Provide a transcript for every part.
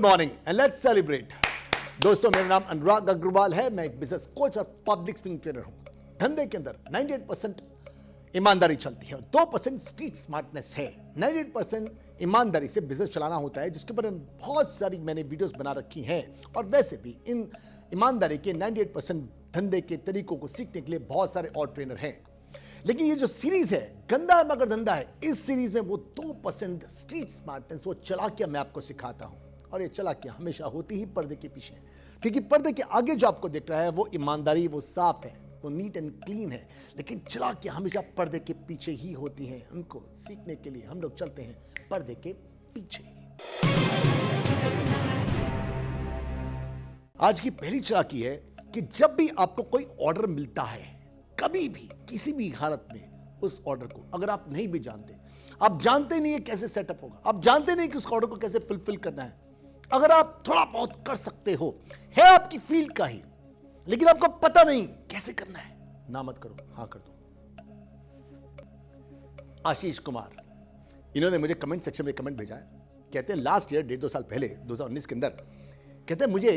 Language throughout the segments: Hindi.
Morning and let's celebrate. दोस्तों, मेरा नाम अनुराग अग्रवाल है। मैं एक बिजनेस कोच और पब्लिक स्पीकिंग ट्रेनर हूं। धंधे के अंदर 98% ईमानदारी चलती है और 2% स्ट्रीट स्मार्टनेस है। 98% ईमानदारी से बिजनेस चलाना होता है, जिसके ऊपर बहुत सारी मैंने वीडियोस बना रखी हैं। और वैसे भी इन ईमानदारी के 98% धंधे के तरीकों को सीखने के लिए बहुत सारे और ट्रेनर हैं। लेकिन ये जो सीरीज है, गंदा है मगर धंधा है, इस सीरीज में वो 2% स्ट्रीट स्मार्टनेस, वो चालाकियां मैं आपको सिखाता हूं। और ये चालाकियां हमेशा होती ही पर्दे के पीछे है, क्योंकि पर्दे के आगे जो आपको दिख रहा है वो ईमानदारी, वो साफ है, वो नीट एंड क्लीन है। लेकिन चालाकियां हमेशा पर्दे के पीछे ही होती हैं। उनको सीखने के लिए हम लोग चलते हैं पर्दे के पीछे। आज की पहली चालाकी है कि जब भी आपको कोई ऑर्डर मिलता है, कभी भी किसी भी हालत में, उस ऑर्डर को अगर आप नहीं भी जानते, आप जानते नहीं है कैसे सेटअप होगा, आप जानते नहीं कि उस ऑर्डर को कैसे फुलफिल करना है, अगर आप थोड़ा बहुत कर सकते हो, है आपकी फील्ड का ही, लेकिन आपको पता नहीं कैसे करना है, ना मत करो, हां कर दो। आशीष कुमार, इन्होंने मुझे कमेंट सेक्शन में कमेंट भेजा है। कहते हैं लास्ट ईयर 1.5-2 साल पहले 2019 के अंदर, कहते हैं मुझे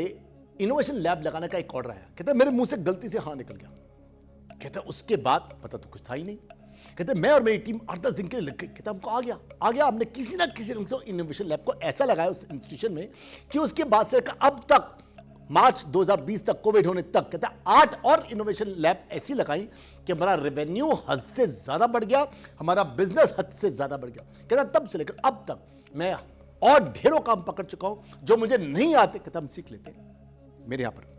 इनोवेशन लैब लगाने का एक ऑर्डर आया। कहते हैं मेरे मुंह से गलती से हाँ निकल गया। कहते हैं उसके बाद पता तो कुछ था ही नहीं। कहते मैं और मेरी टीम 8-10 दिन के लिए लग गई। कहते हमको आ गया। हमने किसी ना किसी ढंग से इनोवेशन लैब को ऐसा लगाया उस इंस्टीट्यूशन में कि उसके बाद से अब तक मार्च 2020 तक, कोविड होने तक, कहता 8 और इनोवेशन लैब ऐसी लगाई कि हमारा रेवेन्यू हद से ज्यादा बढ़ गया, हमारा बिजनेस हद से ज्यादा बढ़ गया। कहता तब से लेकर अब तक मैं और ढेरों काम पकड़ चुका हूं जो मुझे नहीं आते। कहता हम सीख लेते हैं। मेरे यहां पर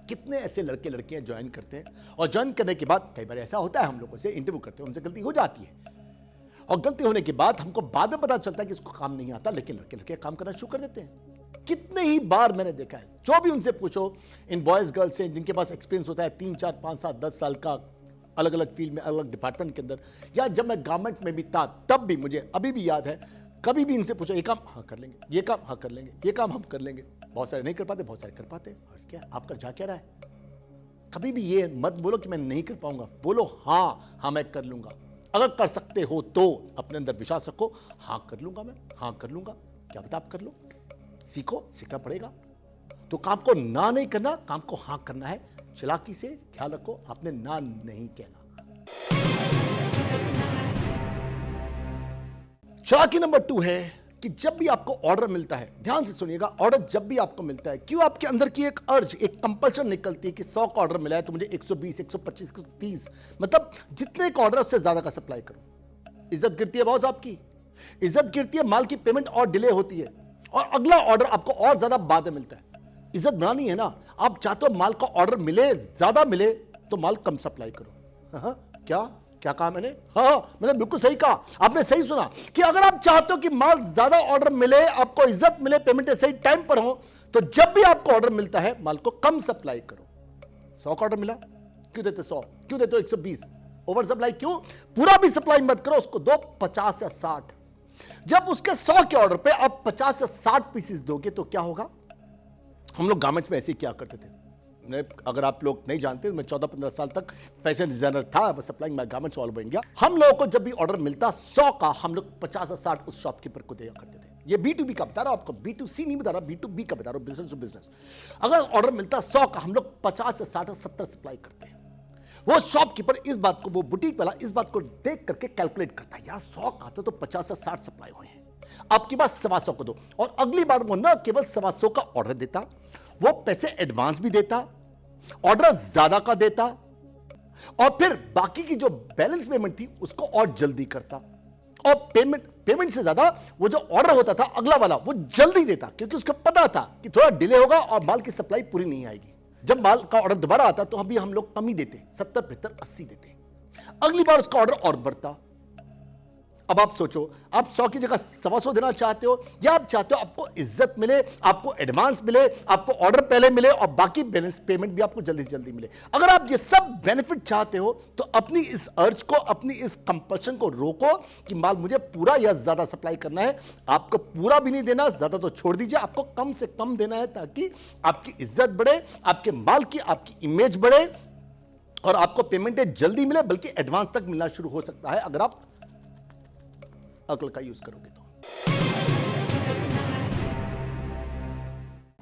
कितने ऐसे लड़के लड़कियां ज्वाइन करते हैं और ज्वाइन करने के बाद कई बार ऐसा होता है, हम लोगों से इंटरव्यू करते हैं, उनसे गलती हो जाती है और गलती होने के बाद हमको बाद में पता चलता है कि इसको काम नहीं आता, लेकिन लड़के लड़के काम करना शुरू कर देते हैं। कितने ही बार मैंने देखा है, जो भी उनसे पूछो, इन बॉयज गर्ल्स से जिनके पास एक्सपीरियंस होता है 3, 4, 5, 7, 10 साल का, अलग अलग फील्ड में, अलग अलग डिपार्टमेंट के अंदर, या जब मैं गवर्नमेंट में भी था तब भी, मुझे अभी भी याद है, कभी भी इनसे पूछो, ये काम हाँ कर लेंगे, ये काम हाँ कर लेंगे, ये काम हम कर लेंगे। बहुत सारे नहीं कर पाते, बहुत सारे कर पाते। और क्या आपका जा क्या रहा है? कभी भी ये मत बोलो कि मैं नहीं कर पाऊंगा, बोलो हाँ मैं कर लूंगा। अगर कर सकते हो तो अपने अंदर विश्वास रखो, हाँ कर लूंगा, मैं हाँ कर लूंगा। क्या पता आप कर लो, सीखना पड़ेगा। तो काम को ना नहीं करना, काम को हाँ करना है। चालाकी से ख्याल रखो, आपने ना नहीं कहना। चालाकी नंबर 2 है कि जब भी आपको ऑर्डर मिलता है, ध्यान से सुनिएगा, ऑर्डर जब भी आपको मिलता है, क्यों आपके अंदर की एक अर्ज, एक कंपल्शन निकलती है कि 100 का ऑर्डर मिला है तो मुझे 120, 125, 130, मतलब जितने का ऑर्डर उससे ज्यादा का सप्लाई करो। इज्जत गिरती है बॉस, आपकी इज्जत गिरती है, माल की पेमेंट और डिले होती है और अगला ऑर्डर आपको और ज्यादा बाद में मिलता है। इज्जत बनानी है ना, आप चाहते हो माल का ऑर्डर मिले, ज्यादा मिले, तो माल कम सप्लाई करो। क्या कहा मैंने? मैंने बिल्कुल सही कहा, आपने सही सुना कि अगर आप चाहते हो कि माल ज्यादा ऑर्डर मिले, आपको इज्जत मिले, पेमेंट सही टाइम पर हो, तो जब भी आपको ऑर्डर मिलता है माल को कम सप्लाई करो। 100 का ऑर्डर मिला, क्यों देते 100, क्यों देते 120? ओवर सप्लाई क्यों? पूरा भी सप्लाई मत करो, उसको दो 50 या 60। जब उसके 100 के ऑर्डर पे आप 50 या 60 पीसेस दोगे तो क्या होगा? हम लोग गारमेंट्स में ऐसे ही क्या करते थे। अगर आप लोग नहीं जानते, मैं 14-15 साल तक फैशन डिजाइनर था, वो supplying my garments all over India. हम लोगों को जब भी ऑर्डर मिलता 100 का, हम लोग 50 या 60 उस शॉपकीपर को दिया करते थे। ये B2B का बता रहा हूं आपको, B2C नहीं बता रहा, B2B का बता रहा हूं, बिजनेस टू बिजनेस। अगर ऑर्डर मिलता 100 का, हम लोग 50 या 60 या 70 सप्लाई करते हैं। वो शॉपकीपर इस बात को, वो बुटीक वाला इस बात को देख करके कैलकुलेट करता है, यार 100 का तो 50 या 60 सप्लाई हुए हैं, आपकी बात 125 को दो। और अगली बार वो न केवल 125 का ऑर्डर देता, वो पैसे एडवांस भी देता, ऑर्डर ज्यादा का देता, और फिर बाकी की जो बैलेंस पेमेंट थी उसको और जल्दी करता। और पेमेंट से ज्यादा वो जो ऑर्डर होता था अगला वाला, वो जल्दी देता, क्योंकि उसको पता था कि थोड़ा डिले होगा और माल की सप्लाई पूरी नहीं आएगी। जब माल का ऑर्डर दोबारा आता तो अभी हम लोग कम ही देते, 70, 75, 80 देते। अगली बार उसका ऑर्डर और बढ़ता। अब आप सोचो, आप 100 की जगह 125 देना चाहते हो, या आप चाहते हो आपको इज्जत मिले, आपको एडवांस मिले, आपको ऑर्डर पहले मिले और बाकी बैलेंस पेमेंट भी आपको जल्दी से जल्दी मिले। अगर आप ये सब बेनिफिट चाहते हो तो अपनी इस अर्ज को, अपनी इस कंपल्शन को रोको कि माल मुझे पूरा या ज्यादा सप्लाई करना है। आपको पूरा भी नहीं देना, ज्यादा तो छोड़ दीजिए, आपको कम से कम देना है, ताकि आपकी इज्जत बढ़े, आपके माल की, आपकी इमेज बढ़े और आपको पेमेंट जल्दी मिले, बल्कि एडवांस तक मिलना शुरू हो सकता है अगर आप अकल का यूज करोगे तो।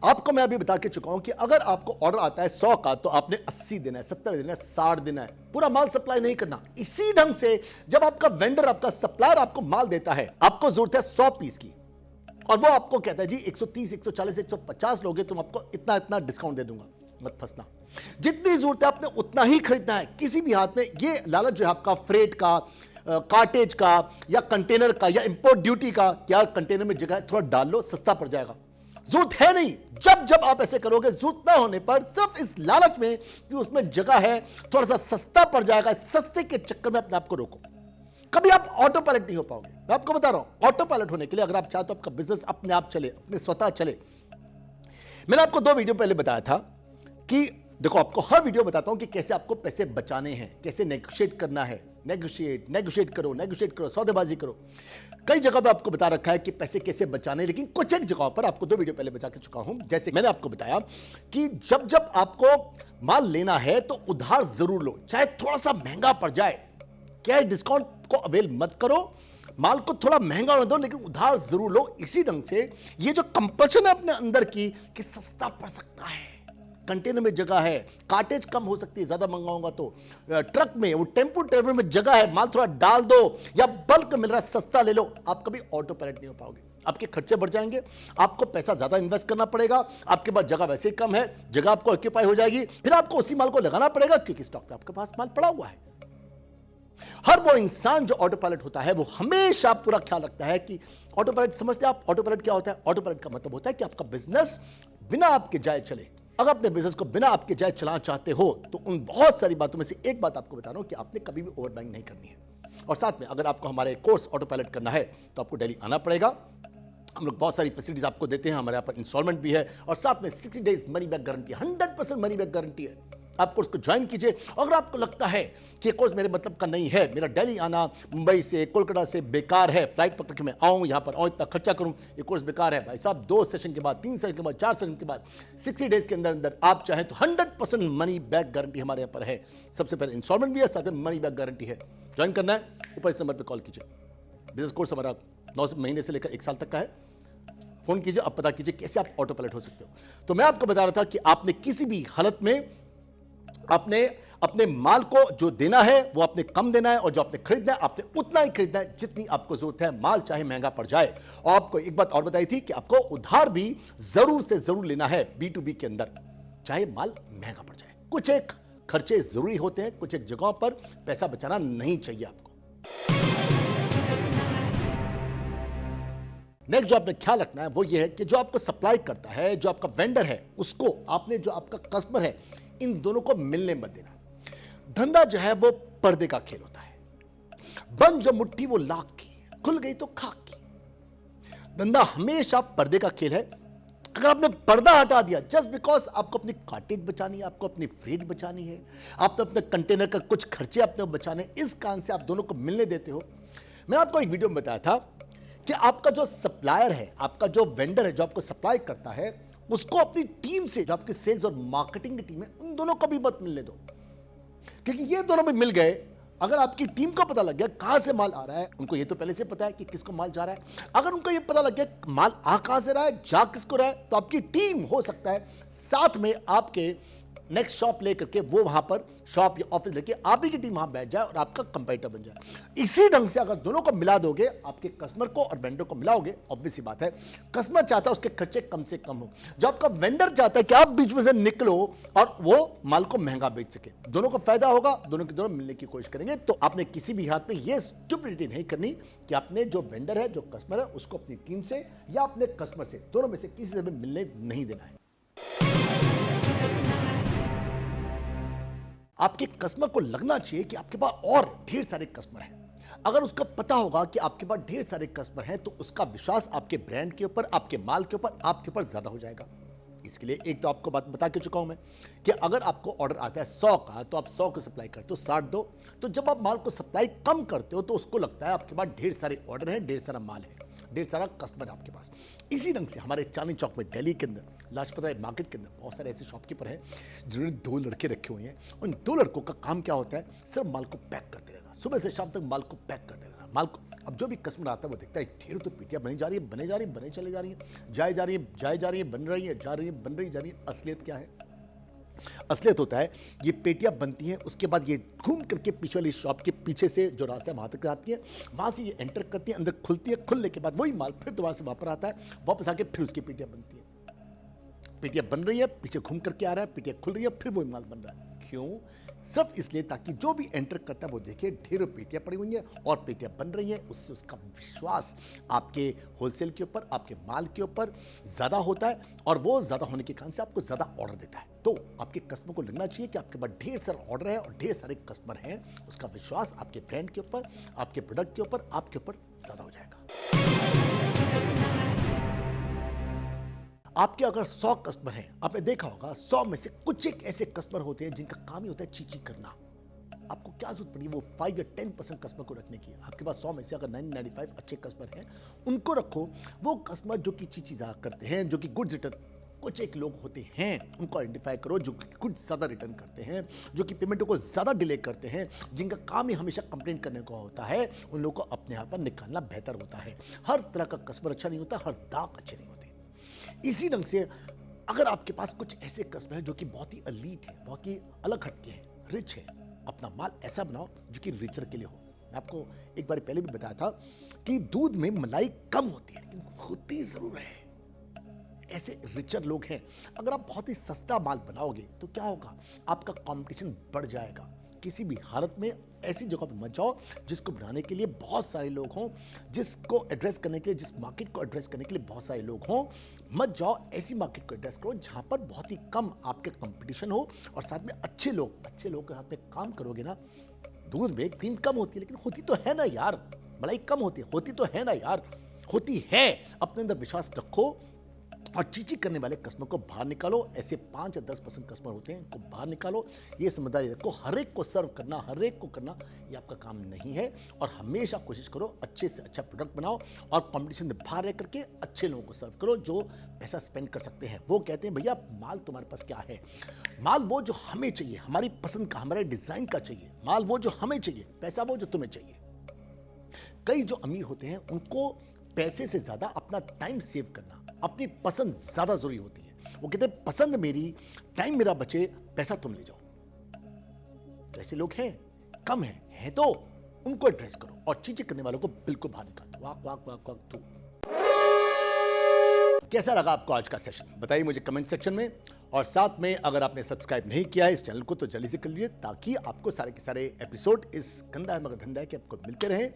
आपको मैं अभी बता के चुका हूं कि अगर आपको ऑर्डर आता है 100 का तो आपने 80 देना है, 70 देना है, 60 देना है, पूरा माल सप्लाई नहीं करना। इसी ढंग से जब आपका वेंडर, आपका सप्लायर आपको माल देता है, आपको जरूरत है 100 पीस की, और वो आपको कहता है जी 130, 140, 150 लोगे तुम, आपको इतना इतना डिस्काउंट दे दूंगा। मत फंसना, जितनी जरूरत है आपने उतना ही खरीदना है। किसी भी हाथ में ये लालच जो है आपका फ्रेट का, कार्टेज का, या कंटेनर का, या इंपोर्ट ड्यूटी का, क्या कंटेनर में जगह है थोड़ा डाल लो, सस्ता पड़ जाएगा, जरूरत है नहीं। जब जब आप ऐसे करोगे, जरूरत ना होने पर, सिर्फ इस लालच में कि उसमें जगह है, थोड़ा सा सस्ता पड़ जाएगा, सस्ते के चक्कर में अपने आप को रोको, कभी आप ऑटो पायलट नहीं हो पाओगे। मैं आपको बता रहा हूं, ऑटो पायलट होने के लिए अगर आप चाहते हो आपका बिजनेस अपने आप चले, अपने स्वतः चले, मैंने आपको 2 वीडियो पहले बताया था कि देखो, आपको हर वीडियो बताता हूं कि कैसे आपको पैसे बचाने हैं, कैसे नेगोशिएट करना है। नेगोशिएट करो, सौदेबाजी करो। कई जगह पे आपको बता रखा है कि पैसे कैसे बचाने, लेकिन कुछ एक जगहों पर आपको 2 वीडियो पहले बता के चुका हूं। जैसे मैंने आपको बताया कि जब जब आपको माल लेना है तो उधार जरूर लो, चाहे थोड़ा सा महंगा पड़ जाए। क्या डिस्काउंट को अवेल मत करो, माल को थोड़ा महंगा होने दो, लेकिन उधार जरूर लो। इसी ढंग से ये जो कंपल्शन है अपने अंदर की कि सस्ता पड़ सकता है, कंटेनर में जगह है, कार्टेज कम हो सकती है ज्यादा मंगा होगा तो, ट्रक में, वो टेम्पो ट्रेवल में जगह है, माल थोड़ा डाल दो, या बल्क मिल रहा है सस्ता ले लो, आप कभी ऑटो पायलट नहीं हो पाओगे। आपके खर्चे बढ़ जाएंगे, आपको पैसा ज्यादा इन्वेस्ट करना पड़ेगा, आपके पास जगह वैसे ही कम है, जगह आपको ऑक्यूपाई हो जाएगी, फिर आपको उसी माल को लगाना पड़ेगा क्योंकि स्टॉक पे आपके पास माल पड़ा हुआ है। हर वो इंसान जो ऑटो पायलट होता है वो हमेशा पूरा ख्याल रखता है कि ऑटो पायलट, समझते हैं आप ऑटो पायलट क्या होता है? ऑटो पायलट का मतलब होता है कि आपका बिजनेस बिना आपके जाए चले। अगर अपने बिजनेस को बिना आपके जाए चलाना चाहते हो तो उन बहुत सारी बातों में से एक बात आपको बता रहा हूं कि आपने कभी भी ओवर बाइंग नहीं करनी है। और साथ में अगर आपको हमारे कोर्स ऑटो पायलट करना है तो आपको दिल्ली आना पड़ेगा। हम लोग बहुत सारी फैसिलिटीज आपको देते हैं, हमारे यहाँ पर इंस्टॉलमेंट भी है और साथ में 60 days money back guarantee, 100% money back guarantee है। आप कोर्स को ज्वाइन कीजिए। अगर आपको लगता है कि ये कोर्स मेरे मतलब का नहीं है, मेरा दिल्ली आना मुंबई से, कोलकाता से बेकार है, फ्लाइट पकड़ के मैं आऊँ यहाँ पर, आऊँ इतना खर्चा करूँ, ये कोर्स बेकार है, भाई साहब 2 सेशन के बाद, 3 सेशन के बाद, 4 सेशन के बाद, 60 डेज के अंदर अंदर आप चाहें तो 100% मनी बैक गारंटी हमारे यहाँ पर है। सबसे पहले इंस्टॉलमेंट भी है, साथ में मनी बैक गारंटी है। ज्वाइन करना है, ऊपर इस नंबर पर कॉल कीजिए। बिजनेस कोर्स हमारा 9 महीने से लेकर 1 साल तक का है। फोन कीजिए, अब पता कीजिए कैसे आप ऑटो पायलट हो सकते हो। तो मैं आपको बता रहा था कि आपने किसी भी हालत में अपने माल को जो देना है वो आपने कम देना है, और जो आपने खरीदना है आपने उतना ही खरीदना है जितनी आपको जरूरत है, माल चाहे महंगा पड़ जाए। और आपको एक बात और बताई थी कि आपको उधार भी जरूर से जरूर लेना है B2B के अंदर, चाहे माल महंगा पड़ जाए। कुछ एक खर्चे जरूरी होते हैं, कुछ एक जगहों पर पैसा बचाना नहीं चाहिए आपको। नेक्स्ट जो आपने ख्याल रखना है वो ये है कि जो आपको सप्लाई करता है, जो आपका वेंडर है, उसको आपने, जो आपका कस्टमर है, इन दोनों को मिलने मत देना। धंधा जो है वो पर्दे का खेल होता है। बंद जो मुट्ठी वो लाख की, खुल गई तो खाक की। धंधा हमेशा पर्दे का खेल है। अगर आपने पर्दा हटा दिया जस्ट बिकॉज आपको अपनी कार्टेज बचानी है, आपको अपनी फ्रेट बचानी है, आपने अपने कंटेनर का कुछ खर्चे अपने बचाने, इस कारण से आप दोनों को मिलने देते हो। मैंने आपको एक वीडियो में बताया था कि आपका जो सप्लायर है, आपका जो वेंडर है, जो आपको सप्लाई करता है, उसको अपनी टीम से, जो आपकी सेल्स और मार्केटिंग की टीम है, उन दोनों को भी मत मिलने दो। क्योंकि ये दोनों भी मिल गए, अगर आपकी टीम को पता लग गया कहां से माल आ रहा है, उनको ये तो पहले से पता है कि किसको माल जा रहा है, अगर उनको ये पता लग गया माल आ कहां से रहा है, जा किसको रहा है, तो आपकी टीम हो सकता है साथ में आपके नेक्स्ट शॉप लेकर के वो वहां पर शॉप या ऑफिस लेके आप ही की टीम वहां बैठ जाए और आपका कंपेटिटर बन जाए। इसी ढंग से अगर दोनों को मिला दोगे, आपके कस्टमर को और वेंडर को मिलाओगे, ऑब्वियस सी बात है कस्टमर चाहता है उसके खर्चे कम से कम हो, जो आपका वेंडर चाहता है कि आप बीच में से निकलो और वो माल को महंगा बेच सके। दोनों को फायदा होगा, दोनों के दोनों मिलने की कोशिश करेंगे। तो आपने किसी भी हाथ में ये स्टुपिडिटी नहीं करनी कि आपने जो वेंडर है, जो कस्टमर है, उसको अपनी टीम से या अपने कस्टमर से, दोनों में से किसी से भी मिलने नहीं देना है। आपके कस्टमर को लगना चाहिए कि आपके पास और ढेर सारे कस्टमर हैं। अगर उसको पता होगा कि आपके पास ढेर सारे कस्टमर हैं तो उसका विश्वास आपके ब्रांड के ऊपर, आपके माल के ऊपर, आपके ऊपर ज्यादा हो जाएगा। इसके लिए एक तो आपको बात बता के चुका हूं मैं कि अगर आपको ऑर्डर आता है 100 का तो आप 100 को सप्लाई करते हो, 60 दो। तो जब आप माल को सप्लाई कम करते हो तो उसको लगता है आपके पास ढेर सारे ऑर्डर हैं, ढेर सारा माल है, ढेर सारा कस्टमर है आपके पास। इसी ढंग से हमारे चांदनी चौक में, दिल्ली के अंदर, लाजपत राय मार्केट के अंदर बहुत सारे ऐसे शॉपकीपर हैं जिन्होंने 2 लड़के रखे हुए हैं। उन 2 लड़कों का काम क्या होता है? सिर्फ माल को पैक करते रहना, सुबह से शाम तक माल को पैक करते रहना, माल को अब जो भी कस्टमर आता है वो देखता है ढेर तो पेटियां बनी जा रही है, बने जा रही है, बने चले जा रही है, जाए जा रही है, जाए जा रही है, बन रही है, जा रही है, बन रही जा रही है। असलियत क्या है? असलियत होता है ये पेटियां बनती हैं, उसके बाद ये घूम करके पीछे वाली शॉप के पीछे से जो रास्ता है वहां तक आती है, वहां से ये एंटर करती है, अंदर खुलती है, खुलने के बाद वही माल फिर दोबारा से वापस आता है, वापस आके फिर उसकी पेटियां बनती है। पेटियां बन रही है, पीछे घूम करके आ रहा है, पेटियां खुल रही है, फिर वही माल बन रहा है। क्यों? सिर्फ इसलिए ताकि जो भी एंटर करता है वो देखे ढेरों पेटियां पड़ी हुई हैं और पेटियां बन रही हैं, उससे उसका विश्वास आपके होलसेल के ऊपर, आपके माल के ऊपर ज़्यादा होता है और वो ज़्यादा होने के कारण से आपको ज़्यादा ऑर्डर देता है। तो आपके कस्टमर को लगना चाहिए कि आपके पास ढेर सारा ऑर्डर है और ढेर सारे कस्टमर हैं, उसका विश्वास आपके ब्रांड के ऊपर, आपके प्रोडक्ट के ऊपर, आपके ऊपर ज़्यादा हो जाएगा। आपके अगर 100 कस्टमर हैं, आपने देखा होगा 100 में से कुछ एक ऐसे कस्टमर होते हैं जिनका काम ही होता है ची करना। आपको क्या जरूरत पड़ी वो 5 या 10% कस्टमर को रखने की? आपके पास 100 में से अगर 995 अच्छे कस्टमर हैं, उनको रखो। वो कस्टमर जो कि ची करते हैं, जो कि गुड्स रिटर्न, कुछ एक लोग होते हैं उनको आइडेंटिफाई करो जो कि कुछ ज़्यादा रिटर्न करते हैं, जो कि पेमेंटों को ज़्यादा डिले करते हैं, जिनका काम ही हमेशा कंप्लेंट करने का होता है। उन लोगों को अपने यहाँ पर निकालना बेहतर होता है। हर तरह का कस्टमर अच्छा नहीं होता, हर दाग अच्छे नहीं होते। इसी ढंग से अगर आपके पास कुछ ऐसे कस्टमर हैं जो कि बहुत ही एलीट है, बहुत ही अलग हटके हैं, रिच है, अपना माल ऐसा बनाओ जो कि रिचर के लिए हो। मैं आपको एक बार पहले भी बताया था कि दूध में मलाई कम होती है लेकिन होती जरूर है। ऐसे रिचर लोग हैं। अगर आप बहुत ही सस्ता माल बनाओगे तो क्या होगा? आपका कंपटीशन बढ़ जाएगा। किसी भी हालत में ऐसी जगह पर मत जाओ जिसको बनाने के लिए बहुत सारे लोग हों, जिसको एड्रेस करने के लिए, जिस मार्केट को एड्रेस करने के लिए बहुत सारे लोग हों। मत जाओ ऐसी मार्केट को एड्रेस करो जहां पर बहुत ही कम आपके कंपटीशन हो और साथ में अच्छे लोग के साथ में काम करोगे ना। दूध में क्रीम कम होती है लेकिन होती तो है ना यार, मलाई कम होती तो है ना यार, होती है। अपने अंदर विश्वास रखो और चीची करने वाले कस्टमर को बाहर निकालो। ऐसे 5 या 10% कस्टमर होते हैं, इनको बाहर निकालो। ये समझदारी रखो। हर एक को सर्व करना, हर एक को करना ये आपका काम नहीं है। और हमेशा कोशिश करो अच्छे से अच्छा प्रोडक्ट बनाओ और कंपटीशन में बाहर रह करके अच्छे लोगों को सर्व करो जो पैसा स्पेंड कर सकते हैं। वो कहते हैं भैया माल तुम्हारे पास क्या है? माल वो जो हमें चाहिए, हमारी पसंद का, हमारे डिजाइन का चाहिए। माल वो जो हमें चाहिए, पैसा वो जो तुम्हें चाहिए। कई जो अमीर होते हैं उनको पैसे से ज्यादा अपना टाइम सेव करना, अपनी पसंद ज्यादा जरूरी होती है। वो कहते हैं पसंद मेरी, टाइम मेरा बचे, पैसा तुम ले जाओ। तो ऐसे लोग हैं, कम है तो उनको एड्रेस करो और चीजें करने वालों को बिल्कुल बाहर निकाल दो। वाक वाक वाक वाक तू। कैसा लगा आपको आज का सेशन? बताइए मुझे कमेंट सेक्शन में। और साथ में अगर आपने सब्सक्राइब नहीं किया है इस चैनल को तो जल्दी से कर लीजिए ताकि आपको सारे के सारे एपिसोड इस गंदा है मगर धंधा है के आपको मिलते रहें।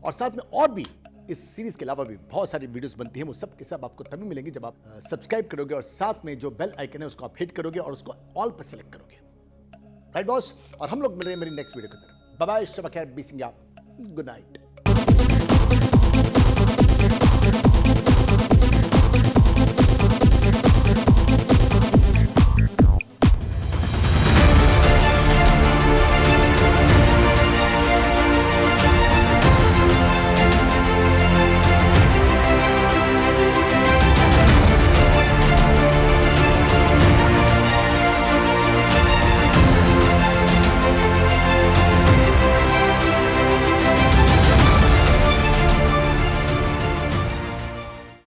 और साथ में और भी इस सीरीज के अलावा भी बहुत सारी वीडियोस बनती हैं, वो सब के सब आपको तभी मिलेंगे जब आप सब्सक्राइब करोगे और साथ में जो बेल आइकन है उसको आप हिट करोगे और उसको ऑल पर सिलेक्ट करोगे। Right boss? और हम लोग मिल रहे हैं मेरी नेक्स्ट वीडियो के अंदर। बाय बाय, शबा खैर, बी सिंह, गुड नाइट।